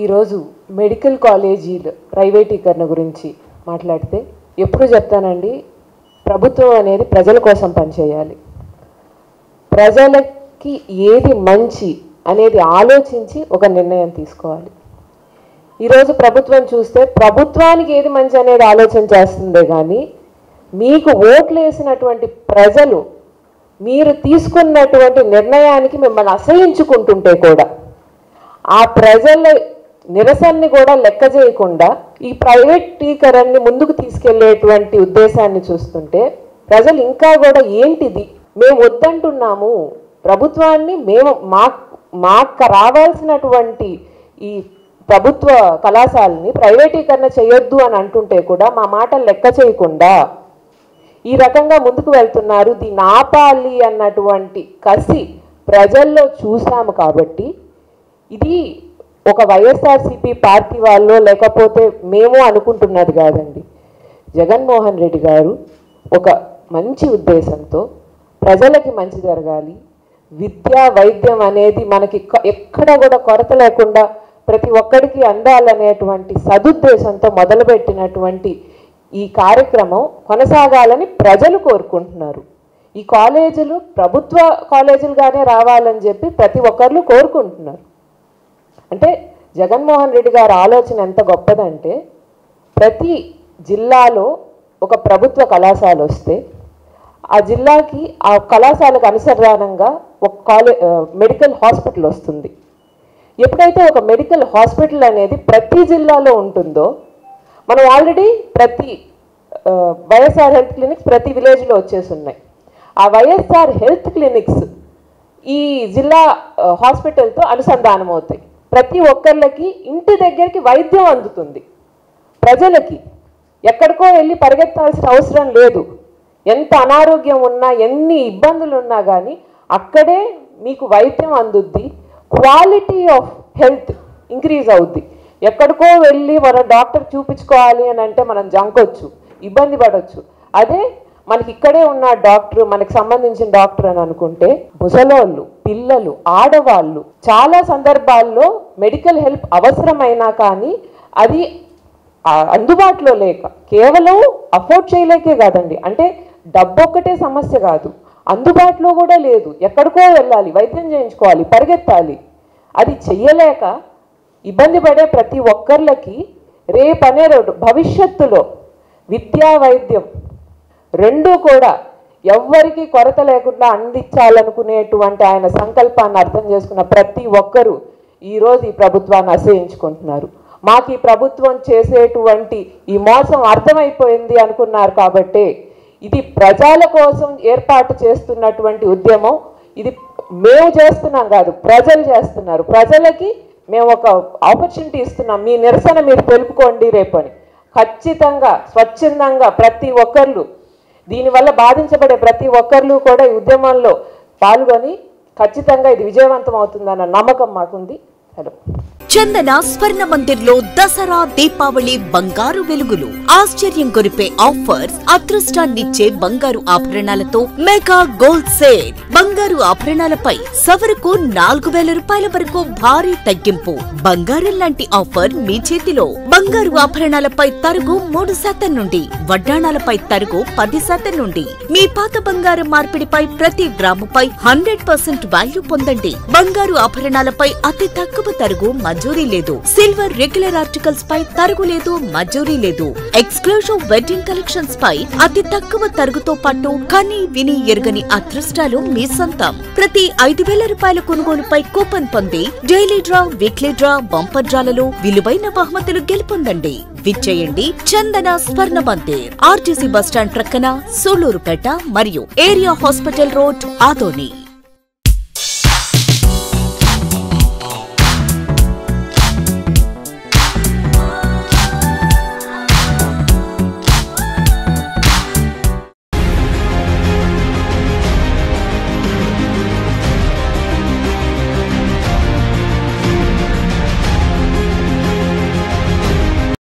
ఈరోజు మెడికల్ కాలేజీలు ప్రైవేటీకరణ గురించి మాట్లాడితే ఎప్పుడు చెప్తానండి, ప్రభుత్వం అనేది ప్రజల కోసం పనిచేయాలి. ప్రజలకి ఏది మంచి అనేది ఆలోచించి ఒక నిర్ణయం తీసుకోవాలి. ఈరోజు ప్రభుత్వం చూస్తే ప్రభుత్వానికి ఏది మంచి అనేది ఆలోచన చేస్తుందే కానీ మీకు ఓట్లు వేసినటువంటి ప్రజలు మీరు తీసుకున్నటువంటి నిర్ణయానికి మిమ్మల్ని అసహించుకుంటుంటే కూడా ఆ ప్రజల నిరసనని కూడా లెక్క చేయకుండా ఈ ప్రైవేటీకరణని ముందుకు తీసుకెళ్లేటువంటి ఉద్దేశాన్ని చూస్తుంటే ప్రజలు ఇంకా కూడా ఏంటిది, మేము వద్దంటున్నాము ప్రభుత్వాన్ని, మేము మాకు రావాల్సినటువంటి ఈ ప్రభుత్వ కళాశాలని ప్రైవేటీకరణ చేయొద్దు అని అంటుంటే కూడా మా మాటలు లెక్క చేయకుండా ఈ రకంగా ముందుకు వెళ్తున్నారు. దీన్ని ఆపాలి అన్నటువంటి కసి ప్రజల్లో చూసాము. కాబట్టి ఇది ఒక వైఎస్ఆర్సీపీ పార్టీ వాళ్ళు లేకపోతే మేము అనుకుంటున్నది కాదండి. జగన్మోహన్ రెడ్డి గారు ఒక మంచి ఉద్దేశంతో ప్రజలకి మంచి జరగాలి, విద్యా వైద్యం అనేది మనకి ఎక్కడ కూడా కొరత లేకుండా ప్రతి ఒక్కడికి అందాలనేటువంటి సదుద్దేశంతో మొదలుపెట్టినటువంటి ఈ కార్యక్రమం కొనసాగాలని ప్రజలు కోరుకుంటున్నారు. ఈ కాలేజీలు ప్రభుత్వ కాలేజీలుగానే రావాలని చెప్పి ప్రతి ఒక్కరు కోరుకుంటున్నారు. అంటే జగన్మోహన్ రెడ్డి గారి ఆలోచన ఎంత గొప్పదంటే, ప్రతి జిల్లాలో ఒక ప్రభుత్వ కళాశాల వస్తే ఆ జిల్లాకి ఆ కళాశాలకు అనుసంధానంగా ఒక మెడికల్ హాస్పిటల్ వస్తుంది. ఎప్పుడైతే ఒక మెడికల్ హాస్పిటల్ అనేది ప్రతి జిల్లాలో ఉంటుందో, మనం ఆల్రెడీ ప్రతి వైఎస్ఆర్ హెల్త్ క్లినిక్స్ ప్రతి విలేజ్లో వచ్చేసి ఉన్నాయి. ఆ వైఎస్ఆర్ హెల్త్ క్లినిక్స్ ఈ జిల్లా హాస్పిటల్తో అనుసంధానం అవుతాయి. ప్రతి ఒక్కళ్ళకి ఇంటి దగ్గరికి వైద్యం అందుతుంది. ప్రజలకి ఎక్కడికో వెళ్ళి పరిగెత్తాల్సిన అవసరం లేదు. ఎంత అనారోగ్యం ఉన్నా, ఎన్ని ఇబ్బందులు ఉన్నా కానీ అక్కడే మీకు వైద్యం అందుద్ది. క్వాలిటీ ఆఫ్ హెల్త్ ఇంక్రీజ్ అవుద్ది. ఎక్కడికో వెళ్ళి మన డాక్టర్ చూపించుకోవాలి అని అంటే మనం జంకొచ్చు, ఇబ్బంది పడవచ్చు. అదే మనకి ఇక్కడే ఉన్న డాక్టర్, మనకి సంబంధించిన డాక్టర్ అని అనుకుంటే ముసలోళ్ళు, పిల్లలు, ఆడవాళ్ళు చాలా సందర్భాల్లో మెడికల్ హెల్ప్ అవసరమైనా కానీ అది అందుబాటులో లేక, కేవలం అఫోర్డ్ చేయలేకే కాదండి, అంటే డబ్బు ఒక్కటే సమస్య కాదు, అందుబాటులో కూడా లేదు. ఎక్కడికో వెళ్ళాలి, వైద్యం చేయించుకోవాలి, పరిగెత్తాలి. అది చెయ్యలేక ఇబ్బంది పడే ప్రతి ఒక్కళ్ళకి రేపనే భవిష్యత్తులో విద్యా వైద్యం రెండూ కూడా ఎవ్వరికీ కొరత లేకుండా అందించాలనుకునేటువంటి ఆయన సంకల్పాన్ని అర్థం చేసుకున్న ప్రతి ఒక్కరూ ఈరోజు ఈ ప్రభుత్వాన్ని అసహించుకుంటున్నారు. మాకు ఈ ప్రభుత్వం చేసేటువంటి ఈ మోసం అర్థమైపోయింది అనుకున్నారు. కాబట్టి ఇది ప్రజల కోసం ఏర్పాటు చేస్తున్నటువంటి ఉద్యమం. ఇది మేము చేస్తున్నాం కాదు, ప్రజలు చేస్తున్నారు. ప్రజలకి మేము ఒక ఆపర్చునిటీ ఇస్తున్నాం, మీ నిరసన మీరు తెలుపుకోండి రేపని. ఖచ్చితంగా స్వచ్ఛందంగా ప్రతి ఒక్కళ్ళు, దీనివల్ల బాధించబడే ప్రతి ఒక్కళ్ళు కూడా ఈ ఉద్యమంలో పాల్గొని ఖచ్చితంగా ఇది విజయవంతం అవుతుందన్న నమ్మకం మాకుంది. హలో. చందన స్వర్ణ మందిర్ లో దసరా దీపావళి బంగారు వెలుగులు, ఆశ్చర్యం కొరిపే ఆఫర్స్, అదృష్టాన్నిచ్చే బంగారు ఆభరణాలతో మెగా గోల్డ్ సేల్. బంగారు ఆభరణాలపై సవరకు 4000 రూపాయల వరకు భారీ తగ్గింపు. బంగారం లాంటి ఆఫర్ మీ చేతిలో. బంగారు ఆభరణాలపై తరుగు 3% నుండి, వడ్డాణాలపై తరుగు 10% నుండి. మీ పాత బంగారం మార్పిడిపై ప్రతి గ్రాముపై 100% వాల్యూ పొందండి. బంగారు ఆభరణాలపై అతి తక్కువ తరుగు మంజూరీ లేదు. సిల్వర్ రెగ్యులర్ ఆర్టికల్స్ పై తరుగు లేదు, మంజూరీ లేదు. ఎక్స్క్లూజివ్ వెడ్డింగ్ కలెక్షన్స్ పై అతి తక్కువ తరుగుతో పాటు కని విని ఎరుగని అదృష్టాలు మీ సొంతం. ప్రతి 5000 రూపాయల కొనుగోలుపై కూపన్ పొంది daily draw, weekly draw, bumper డ్రాలలో విలువైన బహుమతులు గెలుపొందండి. విచ్చేయండి చందన స్వర్ణ మందిర్, ఆర్టీసీ బస్టాండ్ ప్రక్కన, సూళ్లూరుపేట మరియు ఏరియా హాస్పిటల్ రోడ్, ఆదోని.